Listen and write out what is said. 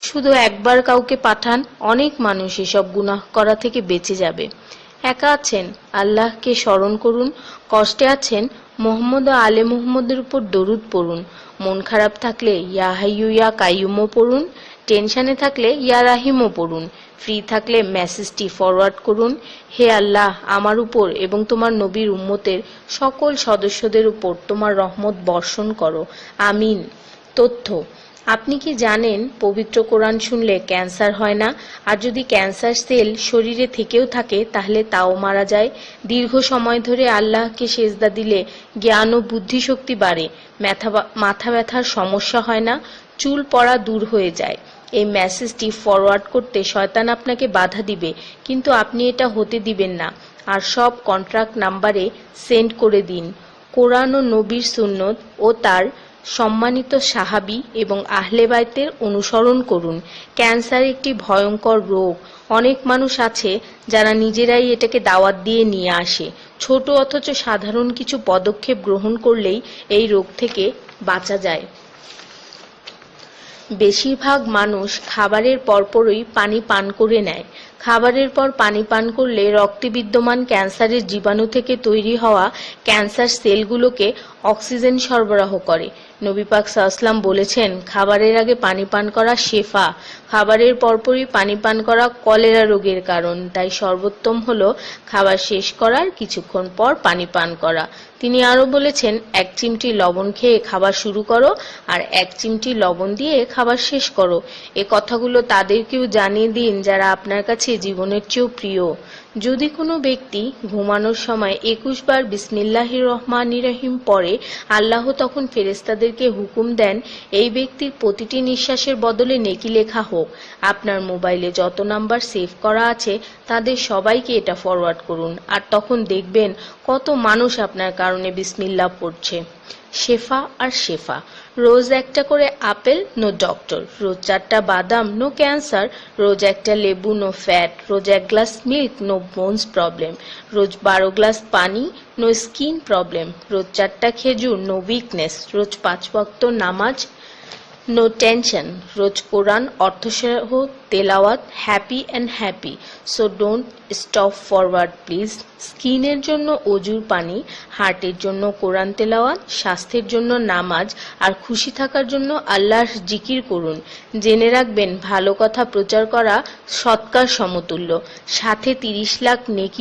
শুধু একবার কাউকে পাঠান, অনেক মানুষ এসব গুনাহ করা থেকে বেঁচে যাবে। একা আছেন, আল্লাহকে স্মরণ করুন। কষ্টে আছেন, মোহাম্মদ ও আলে মুহাম্মদের উপর দরুদ পড়ুন। মন খারাপ থাকলে ইয়া হাইয়ু ইয়া কাইয়ুমও পড়ুন। টেনশনে থাকলে ইয়া রাহিমও পড়ুন। ফ্রি থাকলে মেসেজটি ফরওয়ার্ড করুন, হে আল্লাহ, আমার উপর এবং তোমার নবীর উম্মতের সকল সদস্যদের উপর তোমার রহমত বর্ষণ করো, আমিন। তথ্য: আপনি কি জানেন পবিত্র কোরআন শুনলে ক্যান্সার হয় না? আর যদি ক্যান্সার সেল শরীরে থেকেও থাকে তাহলে তাও মারা যায়। দীর্ঘ সময় ধরে আল্লাহকে সেজদা দিলে জ্ঞান ও বুদ্ধিশক্তি বাড়ে। মাথা ব্যথার সমস্যা হয় না, চুল পড়া দূর হয়ে যায়। এই মেসেজটি ফরওয়ার্ড করতে শয়তান আপনাকে বাধা দিবে, কিন্তু আপনি এটা হতে দিবেন না। আর সব কন্ট্রাক্ট নাম্বারে সেন্ড করে দিন। কোরআন ও নবীর সুন্নত ও তার সম্মানিত সাহাবী এবং আহলে বাইতের অনুসরণ করুন। ক্যান্সার একটি ভয়ঙ্কর রোগ। অনেক মানুষ আছে যারা নিজেরাই এটাকে দাওয়াত দিয়ে নিয়ে আসে। ছোট অথচ সাধারণ কিছু পদক্ষেপ গ্রহণ করলেই এই রোগ থেকে বাঁচা যায়। বেশিরভাগ মানুষ খাবারের পরপরই পানি পান করে নেয়। খাবারের পর পানি পান করলে রক্তে বিদ্যমান ক্যান্সারের জীবাণু থেকে তৈরি হওয়া ক্যান্সার সেলগুলোকে অক্সিজেন সরবরাহ করে। নবী পাক সাল্লাল্লাহু আলাইহি বলেছেন, খাবারের আগে পানি পান করা শেফা। খাবারের পরপরই পানি পান করা কলেরা রোগের কারণ। তাই সর্বোত্তম হলো খাবার শেষ করার কিছুক্ষণ পর পানি পান করা। তিনি আরো বলেছেন, 1 চিমটি লবণ খেয়ে খাবার শুরু করো আর 1 চিমটি লবণ দিয়ে খাবার শেষ করো। এ কথাগুলো তাদেরকেও জানিয়ে দিন যারা আপনার কাছে জীবনের চেয়েও প্রিয়। যদি কোনো ব্যক্তি ঘুমানোর সময় 21 বার বিসমিল্লাহির রহমানির রহিম পড়ে, আল্লাহ তখন ফেরেশতাদেরকে হুকুম দেন এই ব্যক্তির প্রতিটি নিঃশ্বাসের বদলে নেকি লেখা হোক। আপনার মোবাইলে যত নাম্বার সেভ করা আছে তাদের সবাইকে এটা ফরওয়ার্ড করুন, আর তখন দেখবেন কত মানুষ আপনার কারণে বিসমিল্লাহ পড়ছে। শেফা আর শেফা। রোজ একটা করে আপেল, নো ডক্টর। রোজ 4টা বাদাম, নো ক্যান্সার। রোজ একটা লেবু, নো ফ্যাট। রোজ 1 glass milk, no bones problem. রোজ 12 গ্লাস পানি, নো স্কিন প্রবলেম। রোজ 4টা খেজুর, নো উইকনেস। রোজ 5 ওয়াক্ত নামাজ, নো টেনশন। রোজ কোরআন অর্থসহ তেলাওয়াত, happy and happy. So don't stop forward please. স্কিনের জন্য অজুর পানি, হার্টের জন্য কোরআন তেলাওয়াত, স্বাস্থ্যের জন্য নামাজ, আর খুশি থাকার জন্য আল্লাহর জিকির করুন। জেনে রাখবেন, ভালো কথা প্রচার করা সৎকার সমতুল্য, সাথে 30 লাখ নেকি